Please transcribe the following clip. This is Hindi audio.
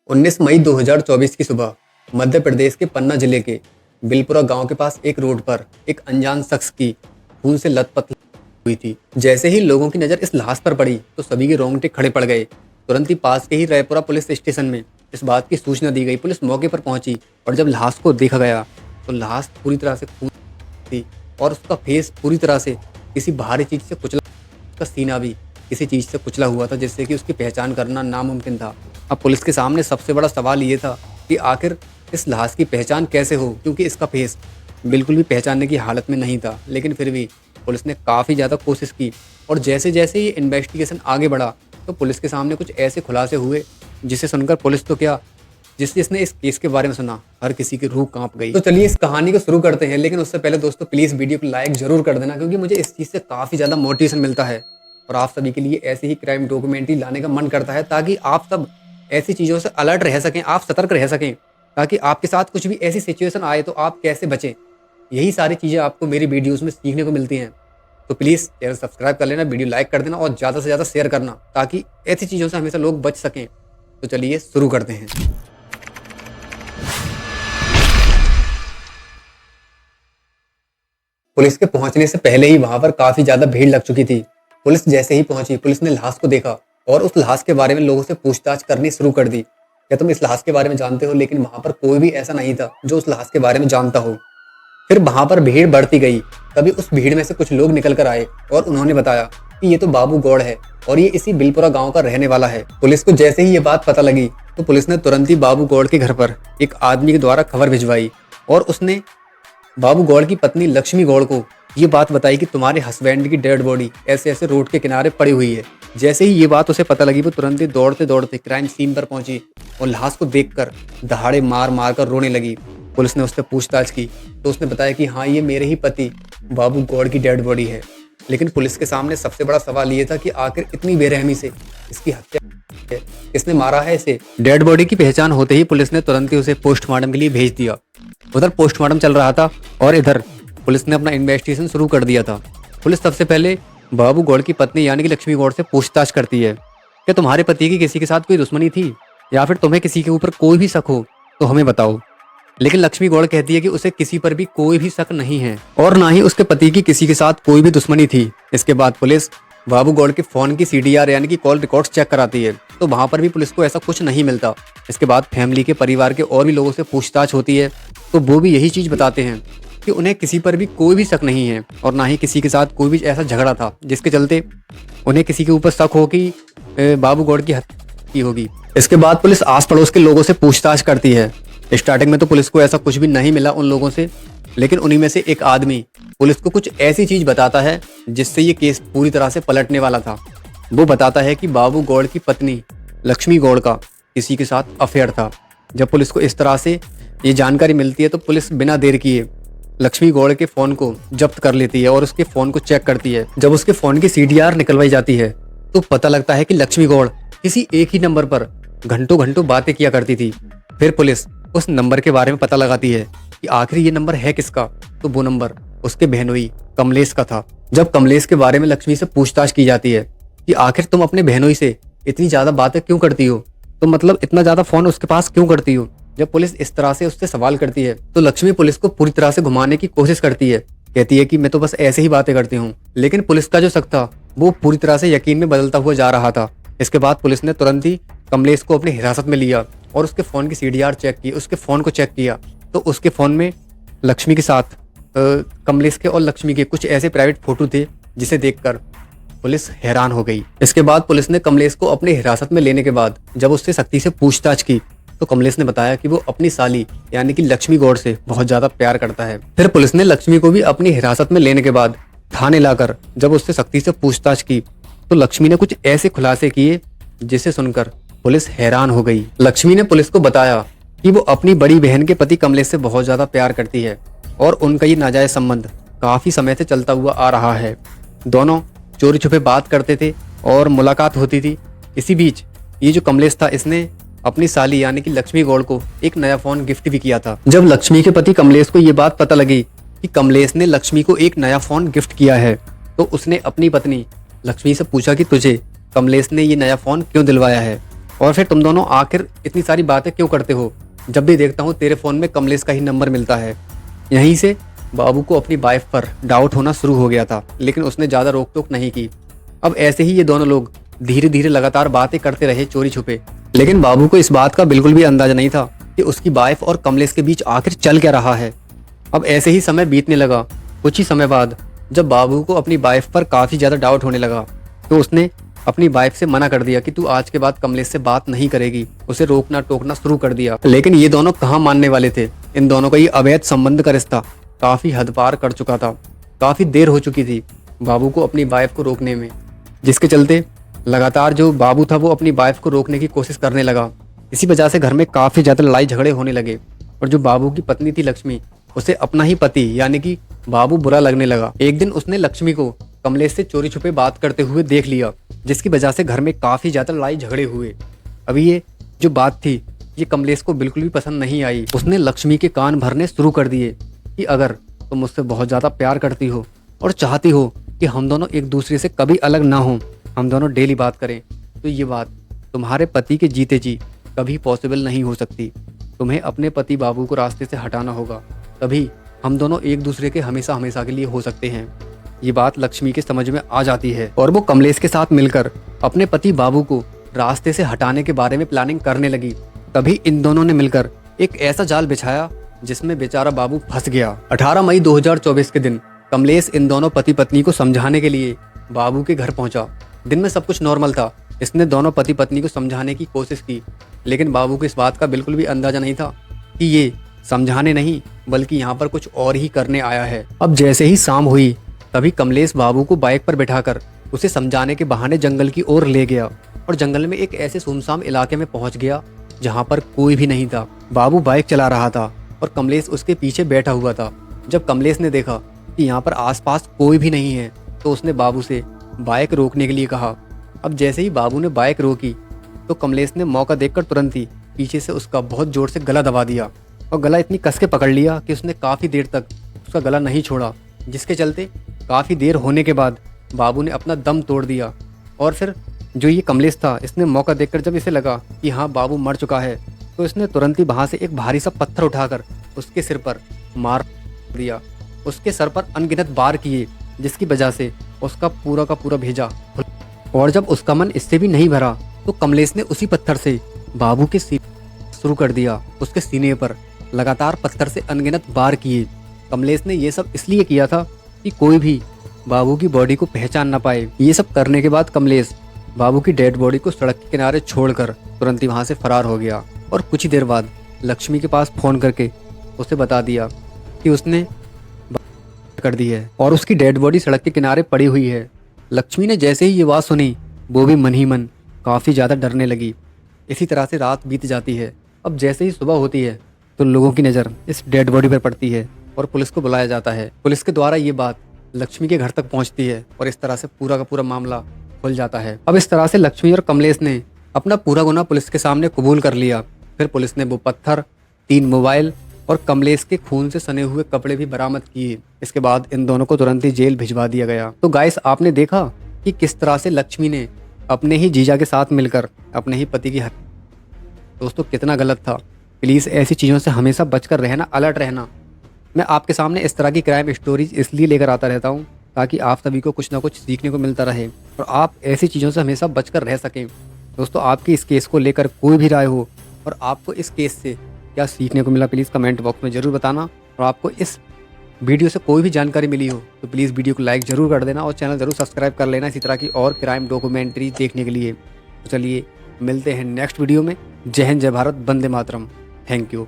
19 मई 2024 की सुबह मध्य प्रदेश के पन्ना जिले के बिलपुरा गांव के पास एक रोड पर एक अनजान शख्स की खून से लथपथ हुई थी। जैसे ही लोगों की नज़र इस लाश पर पड़ी तो सभी के रोंगटे खड़े पड़ गए। तुरंत ही पास के ही रायपुरा पुलिस स्टेशन में इस बात की सूचना दी गई। पुलिस मौके पर पहुंची और जब लाश को देखा गया तो लाश पूरी तरह से खून थी और उसका फेस पूरी तरह से किसी भारी चीज से कुचला, उसका सीना भी किसी चीज से कुचला हुआ था जिससे कि उसकी पहचान करना नामुमकिन था। अब पुलिस के सामने सबसे बड़ा सवाल ये था कि आखिर इस लाश की पहचान कैसे हो, क्योंकि इसका फेस बिल्कुल भी पहचानने की हालत में नहीं था। लेकिन फिर भी पुलिस ने काफ़ी ज़्यादा कोशिश की और जैसे जैसे ये इन्वेस्टिगेशन आगे बढ़ा तो पुलिस के सामने कुछ ऐसे खुलासे हुए जिसे सुनकर पुलिस तो क्या, जिसने इस केस के बारे में सुना हर किसी की रूह कांप गई। तो चलिए इस कहानी को शुरू करते हैं, लेकिन उससे पहले दोस्तों प्लीज़ वीडियो को लाइक जरूर कर देना, क्योंकि मुझे इस चीज़ से काफ़ी ज़्यादा मोटिवेशन मिलता है और आप सभी के लिए ऐसे ही क्राइम डॉक्यूमेंट्री लाने का मन करता है ताकि आप सब ऐसी चीज़ों से अलर्ट रह सकें, आप सतर्क रह सकें, ताकि आपके साथ कुछ भी ऐसी सिचुएशन आए तो आप कैसे बचें। यही सारी चीज़ें आपको मेरी वीडियोज़ में सीखने को मिलती हैं। तो प्लीज़ चैनल सब्सक्राइब कर लेना, वीडियो लाइक कर देना और ज़्यादा से ज़्यादा शेयर करना ताकि ऐसी चीज़ों से हमेशा लोग बच सकें। तो चलिए शुरू करते हैं। पुलिस के पहुंचने से पहले ही वहां पर काफी ज्यादा भीड़ लग चुकी थी। पुलिस जैसे ही पहुंची, पुलिस ने लाश को देखा और उस लाश के बारे में लोगों से पूछताछ करनी शुरू कर दी। क्या तुम इस लाश के बारे में जानते हो? लेकिन वहां पर कोई भी ऐसा नहीं था जो उस लाश के बारे में जानता हो। फिर वहां पर भीड़ बढ़ती गई। तभी उस भीड़ में से कुछ लोग निकल कर आए और उन्होंने बताया कि ये तो बाबू गौड़ है और ये इसी बिलपुरा गांव का रहने वाला है। पुलिस को जैसे ही ये बात पता लगी तो पुलिस ने तुरंत ही बाबू गौड़ के घर पर एक आदमी के द्वारा खबर भिजवाई और उसने बाबू गौड़ की पत्नी लक्ष्मी गौड़ को ये बात बताई कि तुम्हारे हस्बैंड की डेड बॉडी ऐसे ऐसे रोड के किनारे पड़ी हुई है। जैसे ही ये बात उसे पता लगी वो तुरंत ही दौड़ते दौड़ते क्राइम सीन पर पहुंची और लाश को देखकर दहाड़े मार मार कर रोने लगी। पुलिस ने उससे पूछताछ की तो उसने बताया कि हाँ, ये मेरे ही पति बाबू गौड़ की डेड बॉडी है। लेकिन पुलिस के सामने सबसे बड़ा सवाल ये था कि आखिर इतनी बेरहमी से इसकी हत्या किसने मारा है इसे। डेड बॉडी की पहचान होते ही पुलिस ने तुरंत ही उसे पोस्टमार्टम के लिए भेज दिया। उधर पोस्टमार्टम चल रहा था और इधर पुलिस ने अपना इन्वेस्टिगेशन शुरू कर दिया था। पुलिस सबसे पहले बाबू गौड़ की पत्नी यानी कि लक्ष्मी गौड़ से पूछताछ करती है, क्या तुम्हारे पति की किसी के साथ कोई दुश्मनी थी या फिर तुम्हें किसी के ऊपर कोई भी शक हो तो हमें बताओ। लेकिन लक्ष्मी गौड़ कहती है कि उसे किसी पर भी कोई भी शक नहीं है और ना ही उसके पति की किसी के साथ कोई भी दुश्मनी थी। इसके बाद पुलिस बाबू गौड़ के फोन की CDR यानी कि कॉल रिकॉर्ड्स चेक कराती है तो वहां पर भी पुलिस को ऐसा कुछ नहीं मिलता। इसके बाद फैमिली के परिवार के और भी लोगों से पूछताछ होती है तो वो भी यही चीज बताते हैं कि उन्हें किसी पर भी कोई भी शक नहीं है और ना ही किसी के साथ कोई भी ऐसा झगड़ा था जिसके चलते उन्हें किसी के ऊपर शक हो कि बाबू गौड़ की हत्या की होगी। इसके बाद पुलिस आस पड़ोस के लोगों से पूछताछ करती है। स्टार्टिंग में तो पुलिस को ऐसा कुछ भी नहीं मिला उन लोगों से, लेकिन उन्हीं में से एक आदमी पुलिस को कुछ ऐसी चीज बताता है जिससे ये केस पूरी तरह से पलटने वाला था। वो बताता है कि बाबू गौड़ की पत्नी लक्ष्मी गौड़ का किसी के साथ अफेयर था। जब पुलिस को इस तरह से ये जानकारी मिलती है तो पुलिस बिना देर किए लक्ष्मी गौड़ के फोन को जब्त कर लेती है और उसके फोन को चेक करती है। जब उसके फोन की CDR निकलवाई जाती है तो पता लगता है कि लक्ष्मी गौड़ किसी एक ही नंबर पर घंटों घंटों बातें किया करती थी। फिर पुलिस उस नंबर के बारे में पता लगाती है कि आखिर ये नंबर है किसका, तो वो नंबर उसके बहनोई कमलेश का था। जब कमलेश के बारे में लक्ष्मी से पूछताछ की जाती है कि आखिर तुम अपने बहनोई से इतनी ज्यादा बातें क्यों करती हो, तो मतलब इतना ज्यादा फोन उसके पास क्यों करती हो। जब पुलिस इस तरह से उससे सवाल करती है तो लक्ष्मी पुलिस को पूरी तरह से घुमाने की कोशिश करती है। कहती है कि मैं तो बस ऐसे ही बातें करती हूँ। लेकिन पुलिस का जो शक था वो पूरी तरह से यकीन में बदलता हुआ जा रहा था। इसके बाद पुलिस ने तुरंत ही कमलेश को अपनी हिरासत में लिया और उसके फोन की CDR चेक की, उसके फोन को चेक किया तो उसके फोन में लक्ष्मी के साथ कमलेश के और लक्ष्मी के कुछ ऐसे प्राइवेट फोटो थे जिसे देखकर पुलिस हैरान हो गई। इसके बाद पुलिस ने कमलेश को अपनी हिरासत में लेने के बाद जब उससे सख्ती से पूछताछ की तो कमलेश ने बताया कि वो अपनी साली यानी कि लक्ष्मी गौड़ से बहुत ज्यादा प्यार करता है। फिर पुलिस ने लक्ष्मी को भी अपनी हिरासत में लेने के बाद थाने लाकर जब उससे सख्ती से पूछताछ की तो लक्ष्मी ने कुछ ऐसे खुलासे किए जिसे सुनकर पुलिस हैरान हो गई। लक्ष्मी ने पुलिस को बताया कि वो अपनी बड़ी बहन के पति कमलेश से बहुत ज्यादा प्यार करती है और उनका ये नाजायज संबंध काफी समय से चलता हुआ आ रहा है। दोनों चोरी छुपे बात करते थे और मुलाकात होती थी। इसी बीच ये जो कमलेश था इसने अपनी साली यानी कि लक्ष्मी गौड़ को एक नया फोन गिफ्ट भी किया था। जब लक्ष्मी के पति कमलेश को ये बात पता लगी कि कमलेश ने लक्ष्मी को एक नया फोन गिफ्ट किया है तो उसने अपनी पत्नी लक्ष्मी से पूछा कि तुझे कमलेश ने ये नया फोन क्यों दिलवाया है। और फिर तुम दोनों आखिर इतनी सारी बातें क्यों करते हो? जब भी देखता हूँ तेरे फ़ोन में कमलेश का ही नंबर मिलता है। यहीं से बाबू को अपनी वाइफ पर डाउट होना शुरू हो गया था, लेकिन उसने ज़्यादा रोक टोक नहीं की। अब ऐसे ही ये दोनों लोग धीरे धीरे लगातार बातें करते रहे चोरी छुपे, लेकिन बाबू को इस बात का बिल्कुल भी अंदाजा नहीं था कि उसकी वाइफ और कमलेश के बीच आखिर चल क्या रहा है। अब ऐसे ही समय बीतने लगा। कुछ ही समय बाद जब बाबू को अपनी वाइफ पर काफ़ी ज़्यादा डाउट होने लगा, तो उसने अपनी वाइफ से मना कर दिया कि तू आज के बाद कमलेश से बात नहीं करेगी। उसे रोकना टोकना शुरू कर दिया, लेकिन ये दोनों कहाँ मानने वाले थे। इन दोनों का ये अवैध संबंध का रिश्ता काफ़ी हद पार कर चुका था। काफ़ी देर हो चुकी थी बाबू को अपनी वाइफ को रोकने में, जिसके चलते लगातार जो बाबू था वो अपनी वाइफ को रोकने की कोशिश करने लगा। इसी वजह से घर में काफ़ी ज़्यादा लड़ाई झगड़े होने लगे और जो बाबू की पत्नी थी लक्ष्मी, उसे अपना ही पति यानी कि बाबू बुरा लगने लगा। एक दिन उसने लक्ष्मी को कमलेश से चोरी छुपे बात करते हुए देख लिया, जिसकी वजह से घर में काफ़ी ज़्यादा लड़ाई झगड़े हुए। अभी ये जो बात थी ये कमलेश को बिल्कुल भी पसंद नहीं आई। उसने लक्ष्मी के कान भरने शुरू कर दिए कि अगर तुम मुझसे बहुत ज़्यादा प्यार करती हो और चाहती हो कि हम दोनों एक दूसरे से कभी अलग ना हों, हम दोनों डेली बात करें, तो ये बात तुम्हारे पति के जीते जी कभी पॉसिबल नहीं हो सकती। तुम्हें अपने पति बाबू को रास्ते से हटाना होगा, तभी हम दोनों एक दूसरे के हमेशा हमेशा के लिए हो सकते हैं। ये बात लक्ष्मी के समझ में आ जाती है और वो कमलेश के साथ मिलकर अपने पति बाबू को रास्ते से हटाने के बारे में प्लानिंग करने लगी। तभी इन दोनों ने मिलकर एक ऐसा जाल बिछाया जिसमें बेचारा बाबू फंस गया। 18 मई 2024 के दिन कमलेश इन दोनों पति पत्नी को समझाने के लिए बाबू के घर पहुंचा। दिन में सब कुछ नॉर्मल था। इसने दोनों पति पत्नी को समझाने की कोशिश की, लेकिन बाबू को इस बात का बिल्कुल भी अंदाजा नहीं था कि ये समझाने नहीं बल्कि यहाँ पर कुछ और ही करने आया है। अब जैसे ही शाम हुई तभी कमलेश बाबू को बाइक पर बिठाकर उसे समझाने के बहाने जंगल की ओर ले गया और जंगल में एक ऐसे सुनसान इलाके में पहुंच गया जहां पर कोई भी नहीं था। बाबू बाइक चला रहा था और कमलेश उसके पीछे बैठा हुआ था। जब कमलेश ने देखा कि यहाँ पर आसपास कोई भी नहीं है तो उसने बाबू से बाइक रोकने के लिए कहा। अब जैसे ही बाबू ने बाइक रोकी तो कमलेश ने मौका देखकर तुरंत ही पीछे से उसका बहुत जोर से गला दबा दिया और गला इतनी कस के पकड़ लिया कि उसने काफ़ी देर तक उसका गला नहीं छोड़ा, जिसके चलते काफ़ी देर होने के बाद बाबू ने अपना दम तोड़ दिया। और फिर जो ये कमलेश था, इसने मौका देखकर जब इसे लगा कि हाँ बाबू मर चुका है, तो इसने तुरंत ही वहाँ से एक भारी सा पत्थर उठाकर उसके सिर पर मार दिया। उसके सर पर अनगिनत बार किए, जिसकी वजह से उसका पूरा का पूरा भेजा। और जब उसका मन इससे भी नहीं भरा तो कमलेश ने उसी पत्थर से बाबू के सीने शुरू कर दिया। उसके सीने पर लगातार पत्थर से अनगिनत बार किए। कमलेश ने ये सब इसलिए किया था कि कोई भी बाबू की बॉडी को पहचान ना पाए। ये सब करने के बाद कमलेश बाबू की डेड बॉडी को सड़क के किनारे छोड़कर तुरंत ही वहां से फरार हो गया और कुछ ही देर बाद लक्ष्मी के पास फोन करके उसे बता दिया कि उसने कर दी है और उसकी डेड बॉडी सड़क के किनारे पड़ी हुई है। लक्ष्मी ने जैसे ही ये बात सुनी वो भी मन ही मन काफ़ी ज़्यादा डरने लगी। इसी तरह से रात बीत जाती है। अब जैसे ही सुबह होती है तो लोगों की नज़र इस डेड बॉडी पर पड़ती है और पुलिस को बुलाया जाता है। पुलिस के द्वारा ये बात लक्ष्मी के घर तक पहुंचती है और इस तरह से पूरा का पूरा मामला खुल जाता है। अब इस तरह से लक्ष्मी और कमलेश ने अपना पूरा गुनाह पुलिस के सामने कबूल कर लिया। फिर पुलिस ने वो पत्थर, 3 मोबाइल और कमलेश के खून से सने हुए कपड़े भी बरामद किए। इसके बाद इन दोनों को तुरंत ही जेल भिजवा दिया गया। तो गाइस, आपने देखा कि किस तरह से लक्ष्मी ने अपने ही जीजा के साथ मिलकर अपने ही पति की हत्या। दोस्तों, कितना गलत था। प्लीज़ ऐसी चीज़ों से हमेशा बचकर रहना, अलर्ट रहना। मैं आपके सामने इस तरह की क्राइम स्टोरीज इसलिए लेकर आता रहता हूँ ताकि आप सभी को कुछ ना कुछ सीखने को मिलता रहे और आप ऐसी चीज़ों से हमेशा बचकर रह सकें। दोस्तों, आपकी इस केस को लेकर कोई भी राय हो और आपको इस केस से क्या सीखने को मिला, प्लीज़ कमेंट बॉक्स में ज़रूर बताना। और आपको इस वीडियो से कोई भी जानकारी मिली हो तो प्लीज़ वीडियो को लाइक ज़रूर कर देना और चैनल ज़रूर सब्सक्राइब कर लेना इसी तरह की और क्राइम डॉक्यूमेंट्री देखने के लिए। तो चलिए मिलते हैं नेक्स्ट वीडियो में। जय हिंद, जय भारत, वंदे मातरम। Thank you.